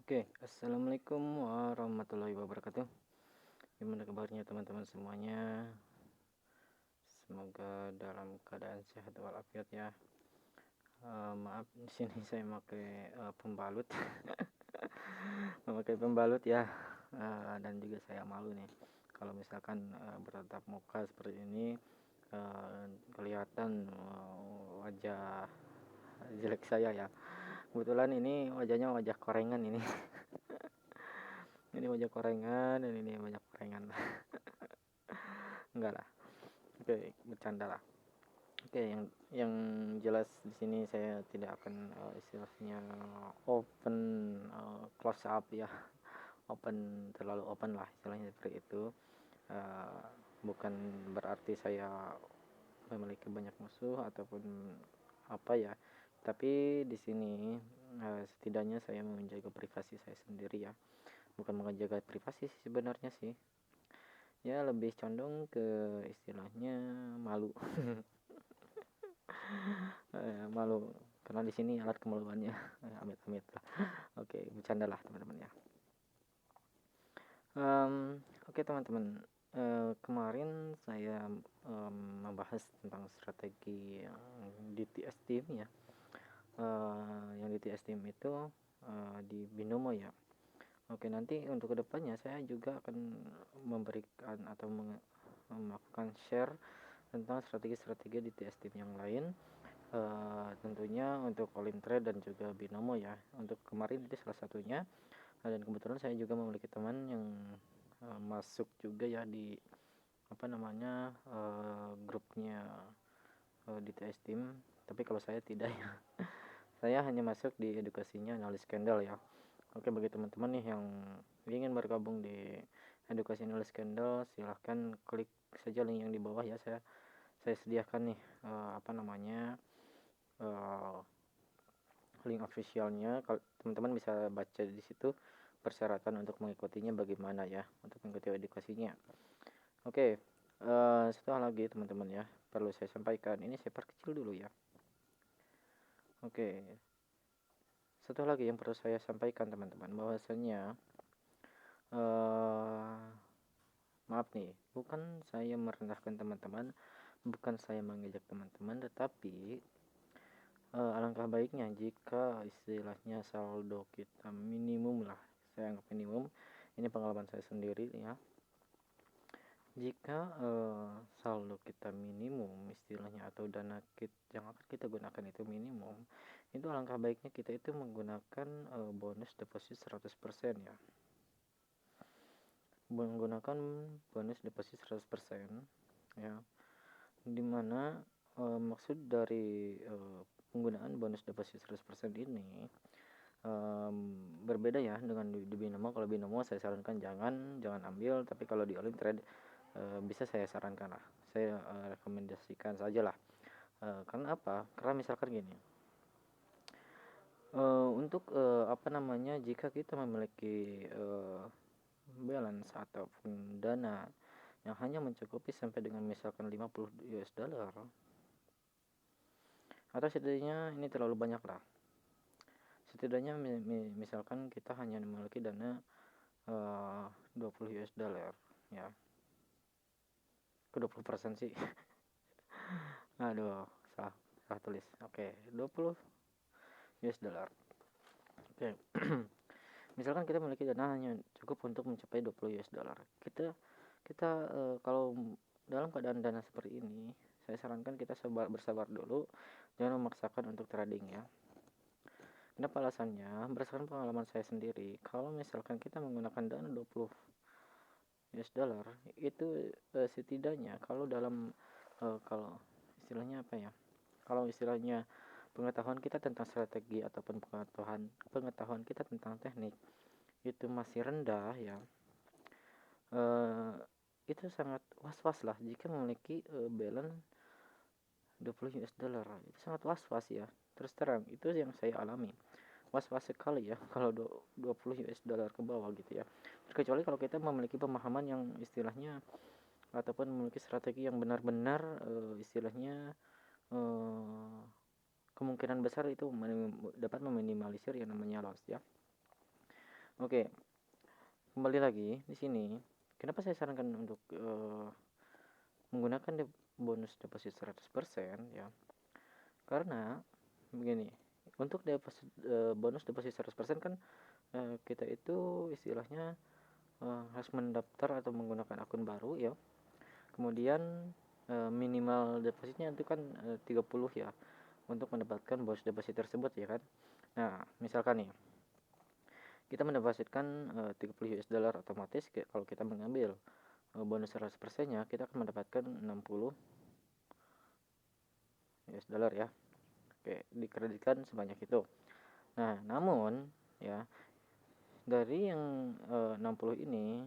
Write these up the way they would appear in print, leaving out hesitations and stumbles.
Oke, assalamualaikum warahmatullahi wabarakatuh. Gimana kabarnya teman-teman semuanya? Semoga dalam keadaan sehat walafiat ya. Maaf, di sini saya pakai pembalut, memakai pembalut ya. Dan juga saya malu nih, kalau misalkan bertatap muka seperti ini, kelihatan wajah jelek saya ya. Kebetulan ini wajahnya wajah korengan ini. Ini wajah korengan dan ini wajah korengan. Enggak lah. Oke, bercanda lah. Oke, yang jelas di sini saya tidak akan istilahnya open close up ya. Open, terlalu open lah istilahnya seperti itu. Eh, Bukan berarti saya memiliki banyak musuh ataupun apa ya. Tapi di sini setidaknya saya menjaga privasi saya sendiri ya. Bukan menjaga privasi sih sebenarnya sih. Ya lebih condong ke istilahnya malu. Malu karena di sini alat kemaluannya amit-amit lah. Oke, bercanda lah teman-teman ya. Oke teman-teman, kemarin saya membahas tentang strategi yang di TS Team ya. Yang di TS Team itu di Binomo ya. Oke, nanti untuk kedepannya saya juga akan memberikan atau melakukan share tentang strategi-strategi di TS Team yang lain. Tentunya untuk Olim Trade dan juga Binomo ya. Untuk kemarin itu salah satunya. Dan kebetulan saya juga memiliki teman yang masuk juga ya di apa namanya grupnya di TS Team. Tapi kalau saya tidak ya. Saya hanya masuk di edukasinya analis skandal ya. Oke, bagi teman-teman nih yang ingin bergabung di edukasi analis skandal, silahkan klik saja link yang di bawah ya. Saya sediakan nih apa namanya link officialnya. Kalau teman-teman bisa baca di situ persyaratan untuk mengikutinya bagaimana ya, untuk mengikuti edukasinya. Oke, satu hal lagi teman-teman ya, perlu saya sampaikan. Ini saya perkecil dulu ya. Oke, satu hal lagi yang perlu saya sampaikan teman-teman, bahwasanya maaf nih, bukan saya merendahkan teman-teman, bukan saya mengejek teman-teman, tetapi alangkah baiknya jika istilahnya saldo kita minimum lah, saya anggap minimum, ini pengalaman saya sendiri ya. Jika saldo kita minimum istilahnya, atau dana yang akan kita gunakan itu minimum, itu alangkah baiknya kita itu menggunakan bonus deposit 100% ya. Menggunakan bonus deposit 100% ya. Dimana maksud dari penggunaan bonus deposit 100% ini berbeda ya dengan di Binomo. Kalau Binomo saya sarankan jangan ambil, tapi kalau di Olim Trade bisa saya sarankan lah, saya rekomendasikan saja lah. Karena apa? Karena misalkan gini, untuk apa namanya, jika kita memiliki balance ataupun dana yang hanya mencukupi sampai dengan misalkan 50 US dollar, atau setidaknya ini terlalu banyak lah, setidaknya misalkan kita hanya memiliki dana 20 US dollar ya, ke 20% sih. Aduh, salah tulis. Oke, 20 US dollar. Oke. Misalkan kita memiliki dana hanya cukup untuk mencapai 20 US dollar. Kita kalau dalam keadaan dana seperti ini, saya sarankan kita bersabar dulu, jangan memaksakan untuk trading ya. Kenapa alasannya? Berdasarkan pengalaman saya sendiri, kalau misalkan kita menggunakan dana 20 US dollar, itu setidaknya kalau dalam kalau istilahnya apa ya? Kalau istilahnya pengetahuan kita tentang strategi ataupun pengetahuan kita tentang teknik itu masih rendah ya, itu sangat was-was lah jika memiliki balance 20 US dollar. Itu sangat was-was ya, terus terang itu yang saya alami, was-was sekali ya kalau 20 US dollar ke bawah gitu ya. Kecuali kalau kita memiliki pemahaman yang istilahnya ataupun memiliki strategi yang benar-benar istilahnya kemungkinan besar itu dapat meminimalisir yang namanya loss ya. Oke, kembali lagi di sini. Kenapa saya sarankan untuk menggunakan bonus deposit 100% ya? Karena begini, untuk bonus deposit 100% kan kita itu istilahnya harus mendaftar atau menggunakan akun baru ya. Kemudian minimal depositnya itu kan 30 ya untuk mendapatkan bonus deposit tersebut ya kan. Nah, misalkan nih kita mendepositkan 30 US dollar, otomatis kalau kita mengambil bonus 100% nya kita akan mendapatkan 60 US dollar ya. Oke, dikreditkan sebanyak itu. Nah, namun ya dari yang 60 ini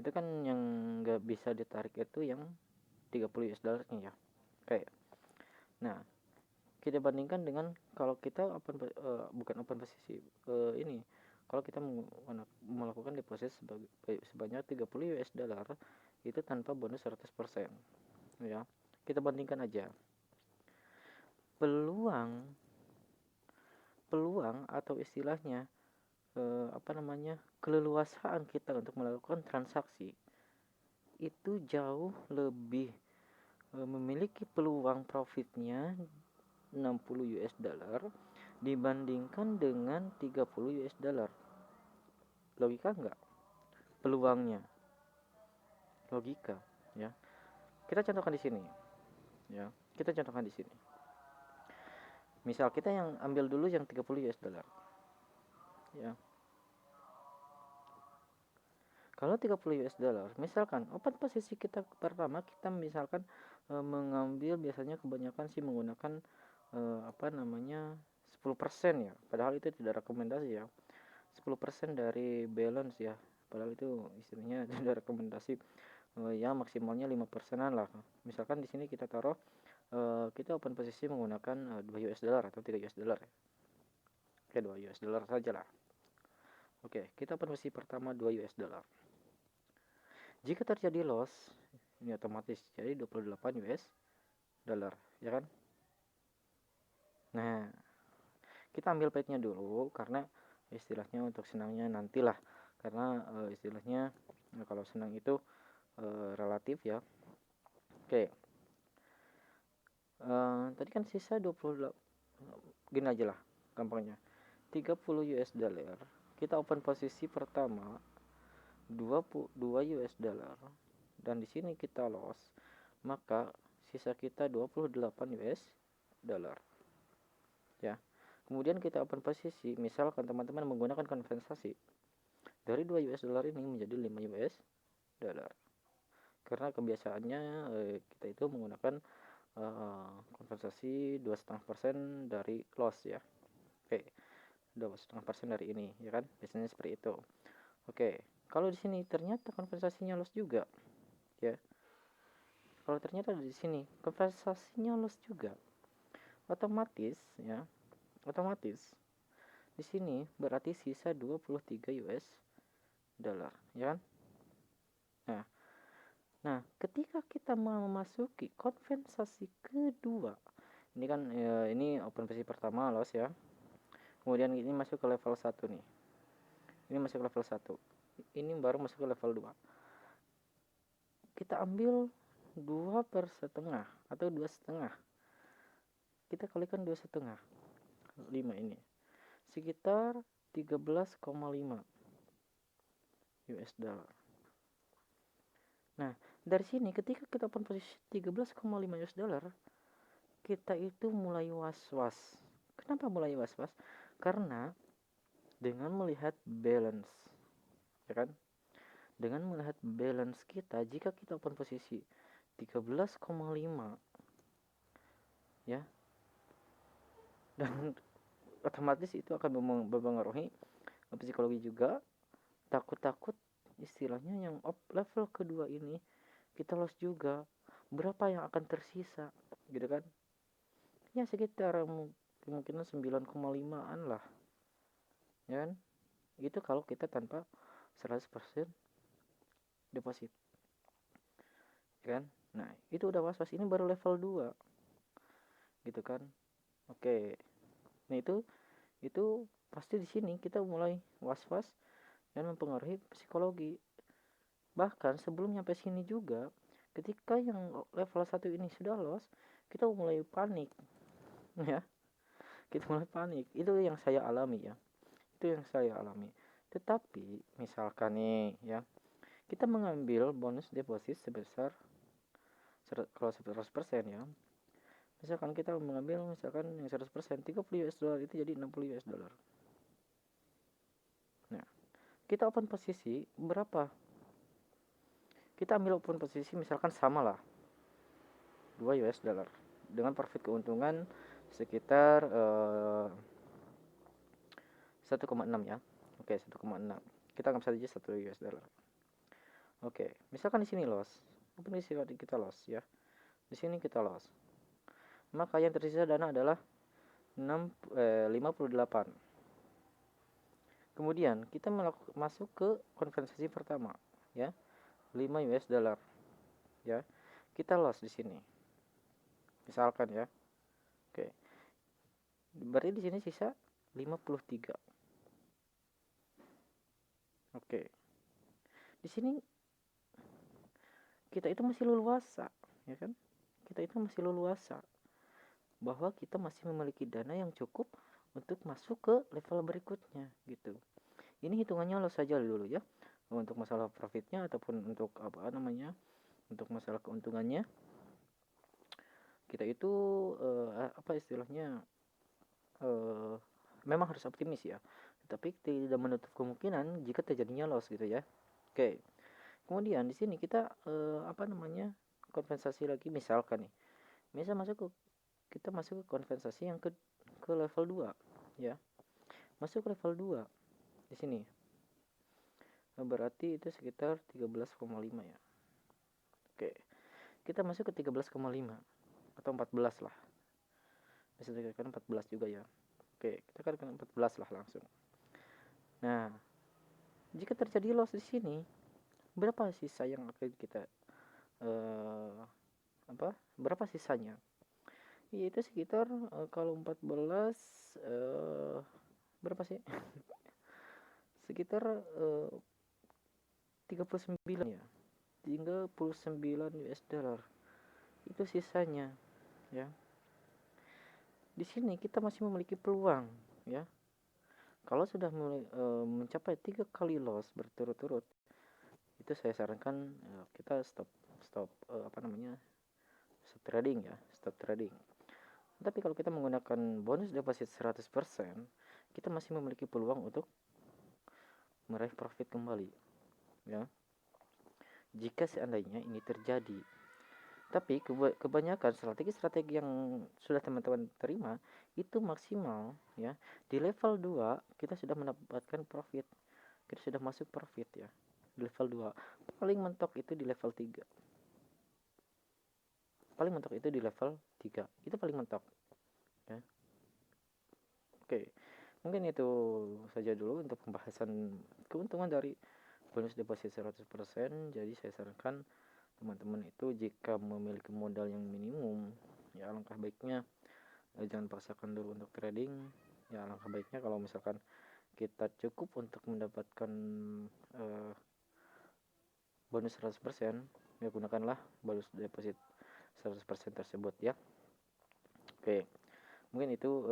itu kan yang nggak bisa ditarik itu yang 30 US dollar nya ya. Oke. Nah, kita bandingkan dengan kalau kita bukan open posisi ini. Kalau kita melakukan deposit sebanyak 30 US dollar itu tanpa bonus 100% ya. Kita bandingkan aja. Peluang atau istilahnya keleluasaan kita untuk melakukan transaksi itu jauh lebih memiliki peluang profitnya 60 US dollar dibandingkan dengan 30 US dollar. Logika enggak? Peluangnya. Logika, ya. Kita contohkan di sini. Ya. Kita contohkan di sini. Misal kita yang ambil dulu yang 30 US dollar. Ya. Kalau 30 US dollar, misalkan open posisi kita pertama kita misalkan mengambil biasanya kebanyakan sih menggunakan 10% ya. Padahal itu tidak rekomendasi ya. 10% dari balance ya. Padahal itu istilahnya tidak rekomendasi. Ya maksimalnya 5%-an lah. Misalkan di sini kita taruh kita open posisi menggunakan 2 US dollar atau 3 US dollar. Oke, 2 US dollar saja lah. Oke, kita open posisi pertama 2 US dollar. Jika terjadi loss, ini otomatis jadi 28 US dollar, ya kan? Nah, kita ambil paitnya dulu karena istilahnya untuk senangnya nantilah. Karena istilahnya kalau senang itu relatif ya. Oke. Tadi kan sisa 28, gini aja lah gampangnya. 30 US dollar. Kita open posisi pertama 2 US dollar dan di sini kita loss, maka sisa kita 28 US dollar ya. Kemudian kita open posisi, misalkan teman-teman menggunakan kompensasi dari 2 US dollar ini menjadi 5 US dollar, karena kebiasaannya kita itu menggunakan kompensasi 2,5% dari loss ya. Oke, 2,5% dari ini ya kan, biasanya seperti itu. Oke, kalau di sini ternyata kompensasinya loss juga ya. Kalau ternyata di sini kompensasinya loss juga, otomatis ya, otomatis di sini berarti sisa 23 US dollar ya kan. Nah, ketika kita memasuki kompensasi kedua, ini kan ini open posisi pertama loss ya. Kemudian ini masuk ke level 1 nih. Ini masuk ke level 1. Ini baru masuk ke level 2. Kita ambil 2/1 atau 2,5. Kita kalikan 2,5. 5 ini. Sekitar 13,5 US dollar. Nah, dari sini ketika kita open posisi 13,5 US dollar, kita itu mulai was-was. Kenapa mulai was-was? Karena dengan melihat balance, ya kan? Dengan melihat balance kita, jika kita open posisi 13,5 ya, dan otomatis itu akan mempengaruhi psikologi juga. Takut-takut istilahnya yang level kedua ini kita loss juga, berapa yang akan tersisa gitu kan ya, sekitar kemungkinan 9,5an lah ya kan. Itu kalau kita tanpa 100% deposit ya kan. Nah itu udah was-was, ini baru level 2 gitu kan. Oke, nah itu pasti di sini kita mulai was-was dan mempengaruhi psikologi. Bahkan sebelum nyampe sini juga, ketika yang level 1 ini sudah loss, kita mulai panik ya. Kita mulai panik. Itu yang saya alami ya. Itu yang saya alami. Tetapi misalkan nih ya, kita mengambil bonus deposit sebesar kalau 100% ya. Misalkan kita mengambil misalkan yang 100% 30 US dollar itu jadi 60 US dollar. Nah, kita open posisi berapa? Kita ambil open posisi misalkan sama lah 2 US dollar dengan profit keuntungan sekitar 1,6 ya. Oke, 1,6. Kita anggap saja 1 US dollar. Oke, misalkan di sini loss. Open posisi kita loss ya. Di sini kita loss. Maka yang tersisa dana adalah 58. Kemudian kita masuk ke konversasi pertama ya. 5 US dollar ya. Kita loss di sini. Misalkan ya. Oke. Berarti di sini sisa 53. Oke. Di sini kita itu masih leluasa, ya kan? Kita itu masih leluasa bahwa kita masih memiliki dana yang cukup untuk masuk ke level berikutnya gitu. Ini hitungannya loss saja dulu ya. Untuk masalah profitnya ataupun untuk apa namanya? Untuk masalah keuntungannya kita itu apa istilahnya memang harus optimis ya, tapi tidak menutup kemungkinan jika terjadinya loss gitu ya. Oke, kemudian di sini kita apa namanya kompensasi lagi misalkan nih, misal kita masuk ke kompensasi yang ke level 2 ya, masuk ke level 2 di sini berarti itu sekitar 13,5 ya. Oke, kita masuk ke 13,5 atau 14 lah, bisa dikatakan 14 juga ya. Oke, kita katakan 14 lah langsung. Nah, jika terjadi loss di sini, berapa sisa yang akan kita berapa sisanya? Yaitu sekitar kalau 14 berapa sih? Sekitar 39 ya. 39 US dollar. Itu sisanya ya. Di sini kita masih memiliki peluang ya. Kalau sudah mulai mencapai 3 kali loss berturut-turut, itu saya sarankan kita stop stop trading ya, stop trading. Tapi kalau kita menggunakan bonus deposit 100%, kita masih memiliki peluang untuk meraih profit kembali ya, jika seandainya ini terjadi. Tapi kebanyakan strategi-strategi yang sudah teman-teman terima itu maksimal ya. Di level 2 kita sudah mendapatkan profit. Kita sudah masuk profit ya. Di level 2. Paling mentok itu di level 3. Paling mentok itu di level 3. Itu paling mentok. Ya. Oke. Mungkin itu saja dulu untuk pembahasan keuntungan dari bonus deposit 100%. Jadi saya sarankan teman-teman itu jika memiliki modal yang minimum, ya alangkah baiknya jangan paksakan dulu untuk trading. Ya alangkah baiknya kalau misalkan kita cukup untuk mendapatkan bonus 100%, ya gunakanlah bonus deposit 100% tersebut ya. Oke, mungkin itu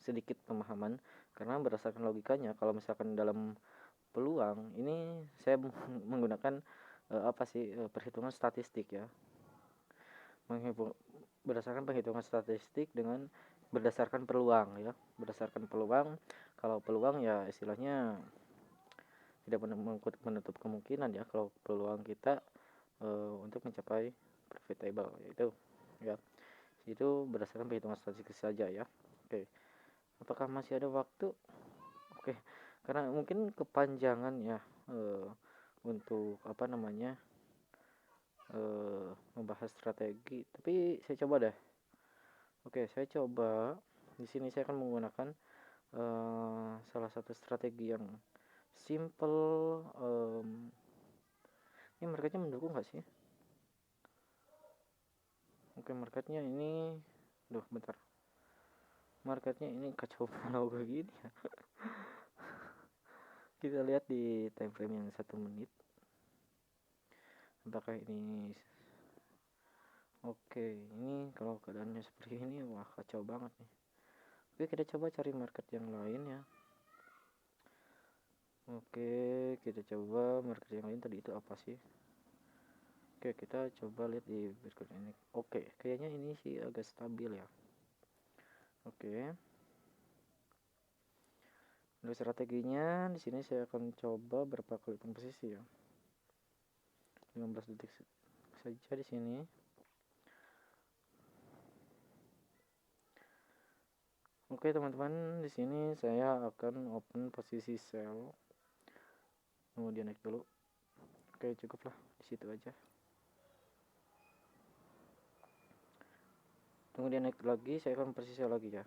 sedikit pemahaman, karena berdasarkan logikanya kalau misalkan dalam peluang ini saya menggunakan perhitungan statistik ya, berdasarkan penghitungan statistik dengan berdasarkan peluang ya, berdasarkan peluang. Kalau peluang ya istilahnya tidak menutup kemungkinan ya kalau peluang kita untuk mencapai profitable, yaitu ya itu berdasarkan perhitungan statistik saja ya. Oke, apakah masih ada waktu? Oke, karena mungkin kepanjangan ya untuk membahas strategi, tapi saya coba deh. Oke, saya coba di sini saya akan menggunakan salah satu strategi yang simple. Ini marketnya mendukung nggak sih? Oke, marketnya ini bentar. marketnya ini kacau balau kayak gini ya. Kita lihat di time frame yang 1 menit apakah ini oke. Ini kalau keadaannya seperti ini, wah kacau banget nih. Oke, kita coba cari market yang lain ya. Oke, kita coba market yang lain. Tadi itu apa sih? Oke, kita coba lihat di Bitcoin ini. Oke, kayaknya ini sih agak stabil ya. Oke, untuk strateginya di sini saya akan coba berapa kali posisi ya. 15 detik saja di sini. Oke teman-teman, di sini saya akan open posisi sell. Kemudian naik dulu. Oke, cukuplah di situ aja. Kemudian naik lagi, saya akan posisi sell lagi ya.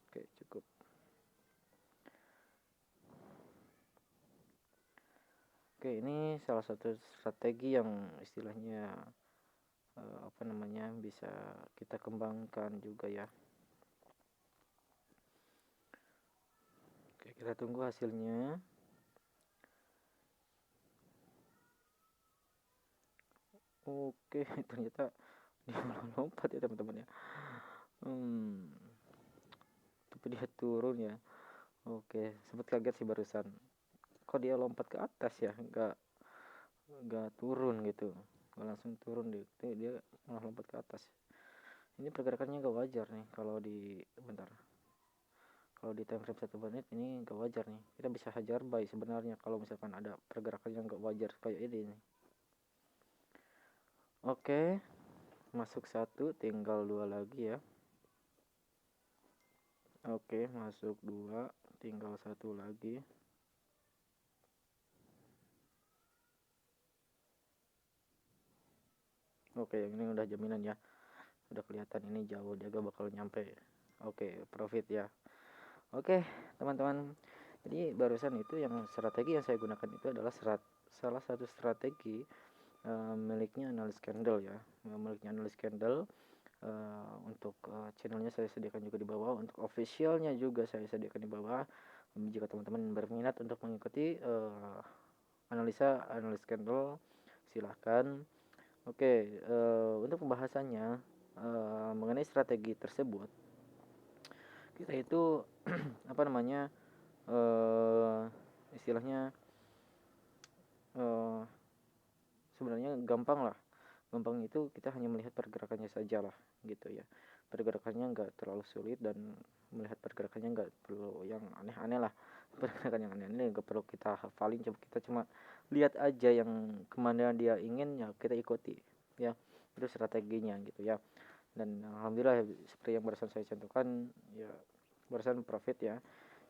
Oke, cukup. Oke, ini salah satu strategi yang istilahnya bisa kita kembangkan juga ya. Oke, kita tunggu hasilnya. Oke, ternyata dia lompat ya teman-teman ya. Tapi dia turun ya. Oke, sempat kaget sih barusan. Kok dia lompat ke atas ya, nggak turun gitu, nggak langsung turun dia malah lompat ke atas. Ini pergerakannya nggak wajar nih kalau di time frame 1 menit ini nggak wajar nih. Kita bisa hajar buy sebenarnya kalau misalkan ada pergerakan yang nggak wajar kayak ini nih. Oke, masuk 1, tinggal 2 lagi ya. Oke, masuk 2, tinggal 1 lagi. Oke, yang ini udah jaminan ya, udah kelihatan ini jauh, dia gak bakal nyampe. Oke, profit ya. Oke teman-teman, jadi barusan itu yang strategi yang saya gunakan itu adalah salah satu strategi miliknya Analyst Candle ya. Miliknya Analyst Candle. Untuk channelnya saya sediakan juga di bawah, untuk officialnya juga saya sediakan di bawah. Jika teman-teman berminat untuk mengikuti analisa Analyst Candle, silahkan. Oke, untuk pembahasannya mengenai strategi tersebut, kita itu istilahnya sebenarnya gampang itu kita hanya melihat pergerakannya saja lah gitu ya. Pergerakannya nggak terlalu sulit, dan melihat pergerakannya nggak perlu yang aneh-aneh lah. Pergerakan yang aneh-aneh nggak perlu kita hafalin, kita cuma lihat aja yang kemana dia ingin ya, kita ikuti ya. Itu strateginya gitu ya. Dan alhamdulillah seperti yang barusan saya contohkan ya, barusan profit ya.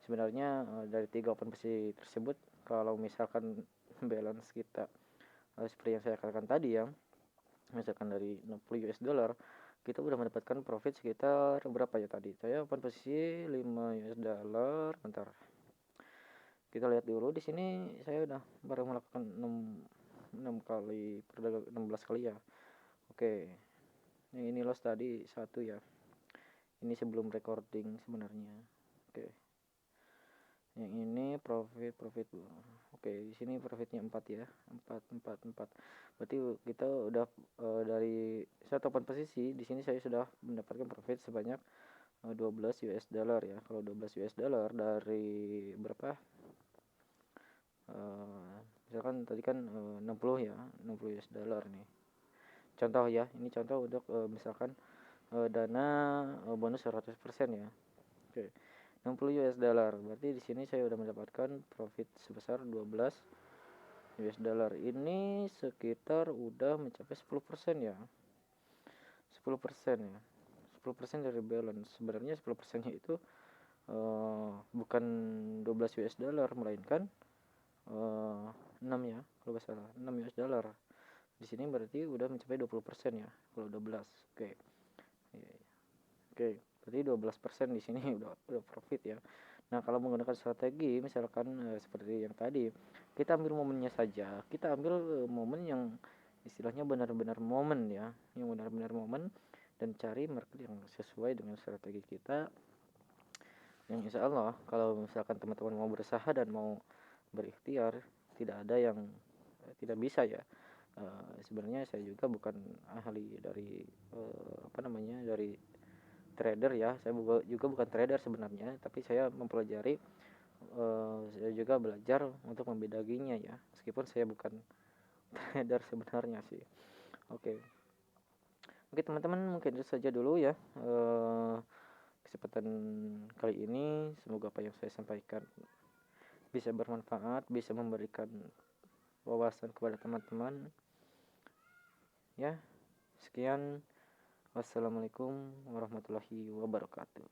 Sebenarnya dari 3 open posisi tersebut, kalau misalkan balance kita seperti yang saya katakan tadi ya, misalkan dari 60 US dollar, kita udah mendapatkan profit sekitar berapa ya tadi? Saya open posisi 5 US dollar. Bentar. Kita lihat dulu di sini saya udah baru melakukan 6 kali perdagangan, 16 kali ya. Oke. Ini loss tadi 1 ya. Ini sebelum recording sebenarnya. Oke. Yang ini profit. Oke, di sini profitnya 4 ya. 4. Berarti kita udah dari satu open posisi di sini saya sudah mendapatkan profit sebanyak 12 US dollar ya. Kalau 12 US dollar dari berapa? Misalkan tadi kan 60 ya, 60 US dollar nih. Contoh ya, ini contoh untuk misalkan dana bonus 100% ya. Oke. 60 US dollar. Berarti di sini saya udah mendapatkan profit sebesar 12 US dollar. Ini sekitar udah mencapai 10% ya. 10% ya. 10% dari balance. Sebenarnya 10%-nya itu bukan 12 US dollar, melainkan 6 ya, kalau nggak salah 6 US dollar. Di sini berarti udah mencapai 20% ya, kalau 12. Oke. Oke, berarti 12% di sini udah profit ya. Nah, kalau menggunakan strategi misalkan seperti yang tadi, kita ambil momennya saja. Kita ambil momen yang istilahnya benar-benar momen ya, yang benar-benar momen. dan cari market yang sesuai dengan strategi kita, yang insya Allah kalau misalkan teman-teman mau berusaha dan mau berikhtiar, tidak ada yang tidak bisa ya. Sebenarnya saya juga bukan ahli dari dari trader ya, saya juga bukan trader sebenarnya, tapi saya mempelajari, saya juga belajar untuk membedaginya ya, meskipun saya bukan trader sebenarnya sih. Oke. Oke teman-teman, mungkin itu saja dulu ya kesempatan kali ini. Semoga apa yang saya sampaikan bisa bermanfaat, bisa memberikan wawasan kepada teman-teman ya. Sekian, wassalamualaikum warahmatullahi wabarakatuh.